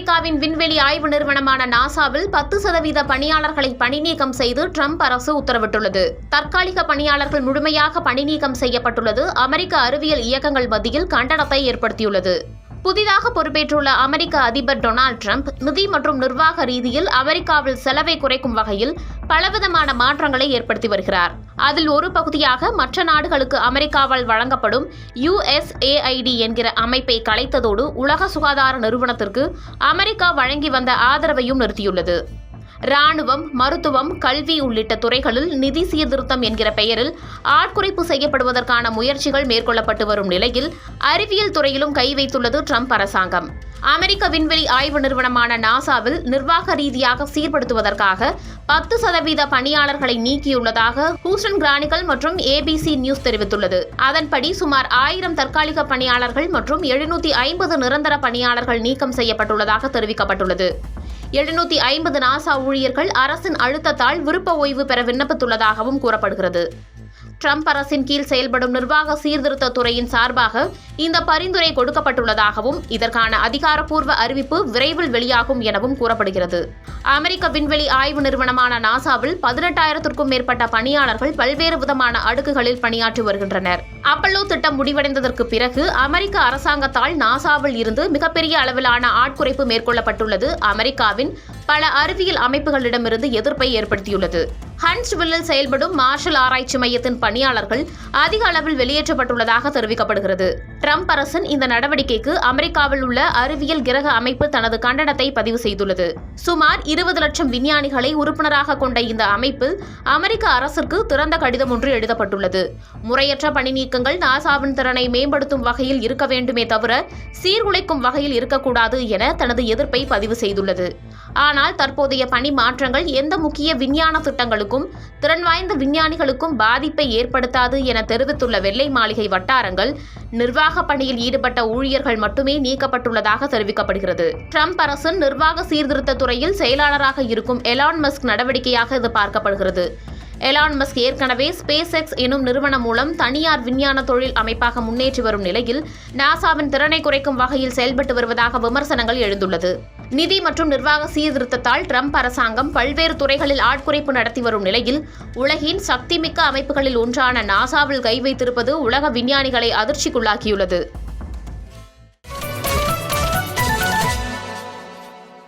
அமெரிக்காவின் விண்வெளி ஆய்வு நிறுவனமான நாசாவில் 10% பணியாளர்களை பணிநீக்கம் செய்து ட்ரம்ப் அரசு உத்தரவிட்டுள்ளது. தற்காலிக பணியாளர்கள் முழுமையாக பணிநீக்கம் செய்யப்பட்டுள்ளது அமெரிக்க அறிவியல் இயக்கங்கள் மத்தியில் கண்டனத்தை ஏற்படுத்தியுள்ளது. புதிதாக பொறுப்பேற்றுள்ள அமெரிக்க அதிபர் டொனால்ட் ட்ரம்ப் நிதி மற்றும் நிர்வாக ரீதியில் அமெரிக்காவில் செலவை குறைக்கும் வகையில் பலவிதமான மாற்றங்களை ஏற்படுத்தி வருகிறார். அதில் ஒரு பகுதியாக மற்ற நாடுகளுக்கு அமெரிக்காவால் வழங்கப்படும் USAID என்கிற அமைப்பை கலைத்ததோடு உலக சுகாதார நிறுவனத்திற்கு அமெரிக்கா வழங்கி வந்த ஆதரவையும் நிறுத்தியுள்ளது. இராணுவம், மருத்துவம், கல்வி உள்ளிட்ட துறைகளில் நிதி சீர்திருத்தம் என்கிற பெயரில் ஆட்குறைப்பு செய்யப்படுவதற்கான முயற்சிகள் மேற்கொள்ளப்பட்டு வரும் நிலையில் அறிவியல் துறையிலும் கை வைத்துள்ளது ட்ரம்ப் அரசாங்கம். அமெரிக்க விண்வெளி ஆய்வு நிறுவனமான நாசாவில் நிர்வாக ரீதியாக சீர்படுத்துவதற்காக 10% பணியாளர்களை நீக்கியுள்ளதாக ஹூஸ்டன் கிரானிக்கல் மற்றும் ABC நியூஸ் தெரிவித்துள்ளது. அதன்படி சுமார் 1000 தற்காலிக பணியாளர்கள் மற்றும் 750 நிரந்தர பணியாளர்கள் நீக்கம் செய்யப்பட்டுள்ளதாக தெரிவிக்கப்பட்டுள்ளது. 750 நாசா ஊழியர்கள் அரசின் அழுத்தத்தால் விருப்ப ஓய்வு பெற விண்ணப்பித்துள்ளதாகவும் கூறப்படுகிறது. ட்ரம்ப் அரசின் கீழ் செயல்படும் நிர்வாக சீர்திருத்த துறையின் சார்பாக இந்த பரிந்துரை கொடுக்கப்பட்டுள்ளதாகவும் இதற்கான அதிகாரப்பூர்வ அறிவிப்பு விரைவில் வெளியாகும் எனவும் கூறப்படுகிறது. அமெரிக்க விண்வெளி ஆய்வு நிறுவனமான நாசாவில் 18,000க்கும் மேற்பட்ட பணியாளர்கள் பல்வேறு விதமான அடுக்குகளில் பணியாற்றி வருகின்றனர். அப்பல்லோ திட்டம் முடிவடைந்ததற்கு பிறகு அமெரிக்க அரசாங்கத்தால் நாசாவில் இருந்து மிகப்பெரிய அளவிலான ஆட்குறைப்பு மேற்கொள்ளப்பட்டுள்ளது அமெரிக்காவின் பல அறிவியல் அமைப்புகளிடமிருந்து எதிர்ப்பை ஏற்படுத்தியுள்ளது. ஹன்ட்ஸ்வில்லில் செயல்படும் மார்ஷல் ஆராய்ச்சி மையத்தின் பணியாளர்கள் அதிக அளவில் வெளியேற்றப்பட்டுள்ளதாக தெரிவிக்கப்படுகிறது. ட்ரம்ப் அரசின் இந்த நடவடிக்கைக்கு அமெரிக்காவில் உள்ள அறிவியல் கிரக அமைப்பு தனது கண்டனத்தை பதிவு செய்துள்ளது. சுமார் 20 லட்சம் விஞ்ஞானிகளை உறுப்பினராக கொண்ட இந்த அமைப்பில் அமெரிக்க அரசிற்கு திறந்த கடிதம் ஒன்று எழுதப்பட்டுள்ளது. முறையற்ற பணி நீக்கங்கள் நாசாவின் திறனை மேம்படுத்தும் வகையில் இருக்க வேண்டுமே தவிர சீர்குலைக்கும் வகையில் இருக்கக்கூடாது என தனது எதிர்ப்பை பதிவு செய்துள்ளது. ஆனால் தற்போதைய பணி மாற்றங்கள் எந்த முக்கிய விஞ்ஞான திட்டங்களுக்கும் திறன் வாய்ந்த விஞ்ஞானிகளுக்கும் பாதிப்பை ஏற்படுத்தாது என தெரிவித்துள்ள வெள்ளை மாளிகை வட்டாரங்கள் நிர்வாக பணியில் ஈடுபட்ட ஊழியர்கள் மட்டுமே நீக்கப்பட்டுள்ளதாக தெரிவிக்கப்படுகிறது. ட்ரம்ப் அரசின் நிர்வாக சீர்திருத்த துறையில் செயலாளராக இருக்கும் எலான் மஸ்க் நடவடிக்கையாக இது பார்க்கப்படுகிறது. எலான் மஸ்க் ஏற்கனவே SpaceX எனும் நிறுவனம் மூலம் தனியார் விஞ்ஞான தொழில் அமைப்பாக முன்னேற்றி வரும் நிலையில் நாசாவின் திறனை குறைக்கும் வகையில் செயல்பட்டு வருவதாக விமர்சனங்கள் எழுந்துள்ளது. நிதி மற்றும் நிர்வாக சீர்திருத்தத்தால் ட்ரம்ப் அரசாங்கம் பல்வேறு துறைகளில் ஆட்குறைப்பு நடத்தி வரும் நிலையில் உலகின் சக்திமிக்க அமைப்புகளில் ஒன்றான நாசாவில் கை வைத்திருப்பது உலக விஞ்ஞானிகளை அதிர்ச்சிக்குள்ளாக்கியுள்ளது.